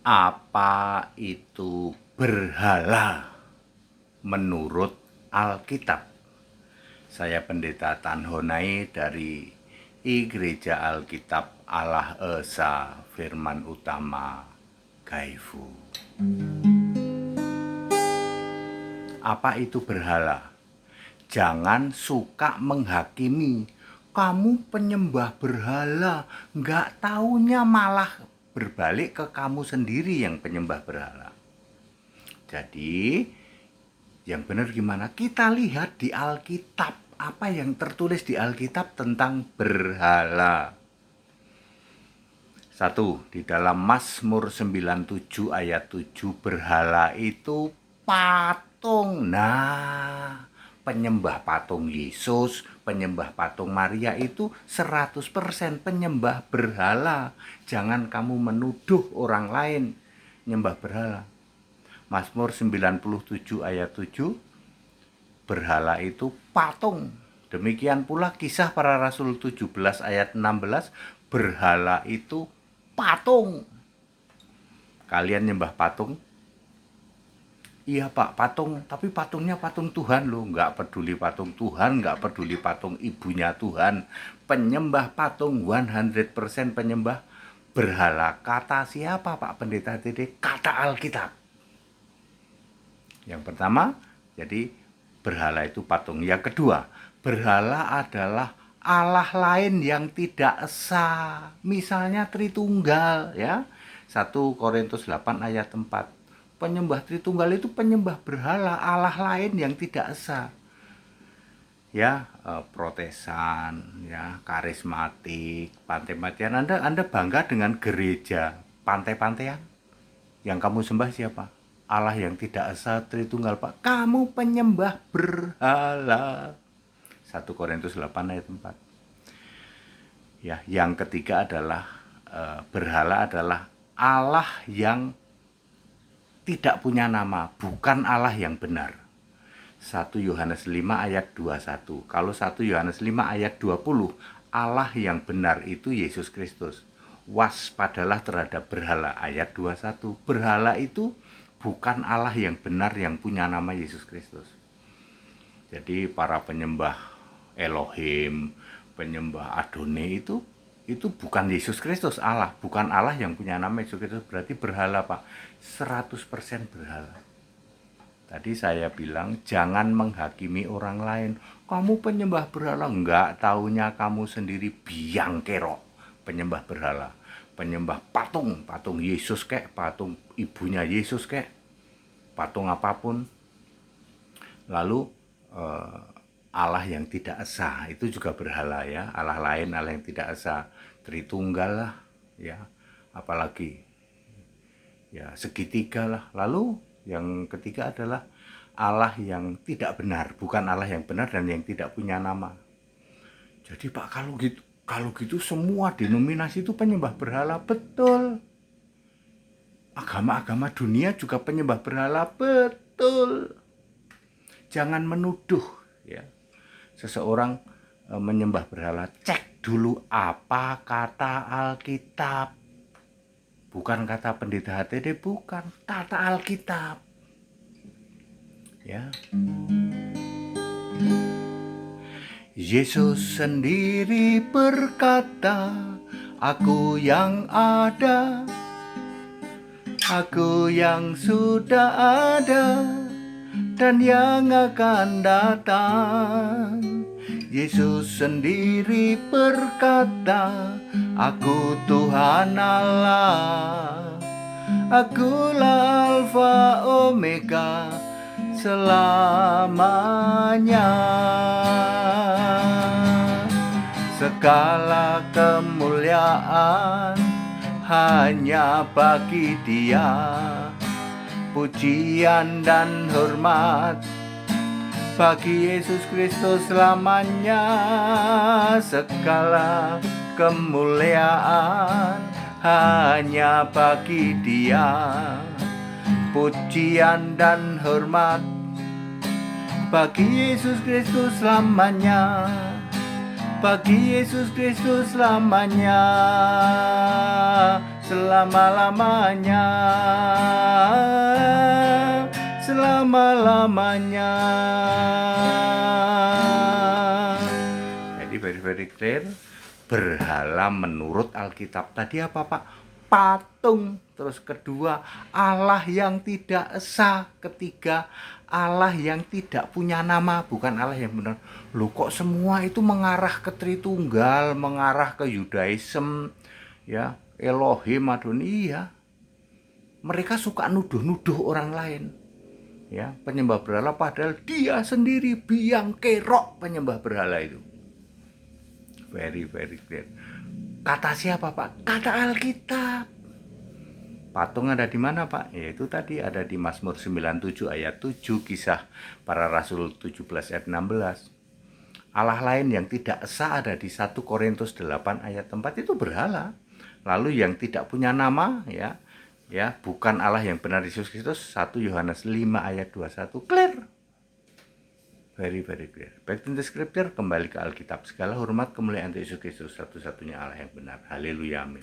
Apa itu berhala menurut Alkitab? Saya Pendeta Tan Honai dari Gereja Alkitab Allah Esa Firman Utama Gaifu. Apa itu berhala? Jangan suka menghakimi. Kamu penyembah berhala, nggak taunya malah berbalik ke kamu sendiri yang penyembah berhala. Jadi, yang benar gimana? Kita lihat di Alkitab, apa yang tertulis di Alkitab tentang berhala. 1. Di dalam Mazmur 97 ayat 7, berhala itu patung. Nah, penyembah patung Yesus, penyembah patung Maria itu 100% penyembah berhala. Jangan kamu menuduh orang lain nyembah berhala. Mazmur 97 ayat 7, berhala itu patung. Demikian pula Kisah Para Rasul 17 ayat 16, berhala itu patung. Kalian nyembah patung? Iya Pak, patung, tapi patungnya patung Tuhan loh. Nggak peduli patung Tuhan, nggak peduli patung ibunya Tuhan. Penyembah patung 100% penyembah berhala. Kata siapa Pak Pendeta Tede? Kata Alkitab. Yang pertama, jadi berhala itu patung. Yang kedua, berhala adalah Allah lain yang tidak esa. Misalnya Tritunggal ya. 1 Korintus 8 ayat 4. Penyembah Tritunggal itu penyembah berhala, Allah lain yang tidak esa. Ya, Protesan, ya, karismatik, pantai-pantian. Anda bangga dengan gereja pantai-pantaian? Yang kamu sembah siapa? Allah yang tidak esa, Tritunggal, Pak. Kamu penyembah berhala. 1 Korintus 8 ayat 4. Ya, yang ketiga adalah berhala adalah Allah yang tidak punya nama, bukan Allah yang benar. 1 Yohanes 5 ayat 21. Kalau 1 Yohanes 5 ayat 20, Allah yang benar itu Yesus Kristus. Waspadalah terhadap berhala, ayat 21. Berhala itu bukan Allah yang benar yang punya nama Yesus Kristus. Jadi para penyembah Elohim, penyembah Adonai itu bukan Yesus Kristus Allah, bukan Allah yang punya nama Yesus Kristus. Berarti berhala Pak, 100% berhala. Tadi saya bilang jangan menghakimi orang lain. Kamu penyembah berhala, enggak taunya kamu sendiri biang kerok penyembah berhala. Penyembah patung, patung Yesus kek, patung ibunya Yesus kek, patung apapun. Lalu Allah yang tidak esa itu juga berhala ya. Allah lain, Allah yang tidak esa, Tritunggal lah ya, apalagi ya segitiga lah. Lalu yang ketiga adalah Allah yang tidak benar, bukan Allah yang benar dan yang tidak punya nama. Jadi Pak, kalau gitu semua denominasi itu penyembah berhala, betul. Agama-agama dunia juga penyembah berhala, betul. Jangan menuduh ya seseorang menyembah berhala. Cek dulu apa kata Alkitab. Bukan kata Pendeta HTD, bukan, kata Alkitab. Ya. Yesus sendiri berkata, aku yang ada, aku yang sudah ada, dan yang akan datang. Yesus sendiri berkata, aku Tuhan Allah, akulah Alfa Omega selamanya. Segala kemuliaan hanya bagi Dia, pujian dan hormat bagi Yesus Kristus selamanya. Segala kemuliaan hanya bagi Dia, pujian dan hormat bagi Yesus Kristus selamanya, bagi Yesus Kristus selamanya. selama-lamanya, selama-lamanya. Jadi very clear. Berhala menurut Alkitab tadi apa, Pak? Patung. Terus kedua, Allah yang tidak esa. Ketiga, Allah yang tidak punya nama, bukan Allah yang benar. Loh, kok semua itu mengarah ke Tritunggal, mengarah ke Yudaism, ya, Elohim, Adon. Iya. Mereka suka nuduh-nuduh orang lain. Ya, penyembah berhala padahal dia sendiri biang kerok penyembah berhala itu. Very clear. Kata siapa, Pak? Kata Alkitab. Patung ada di mana, Pak? Yaitu tadi ada di Mazmur 97 ayat 7, Kisah Para Rasul 17 ayat 16. Allah lain yang tidak esa ada di 1 Korintus 8 ayat 4, itu berhala. Lalu yang tidak punya nama, ya bukan Allah yang benar, Yesus Kristus, 1 Yohanes 5 ayat 21. Clear. Very clear. Back to the scripture, kembali ke Alkitab. Segala hormat kemuliaan Yesus Kristus, satu-satunya Allah yang benar. Haleluya, amin.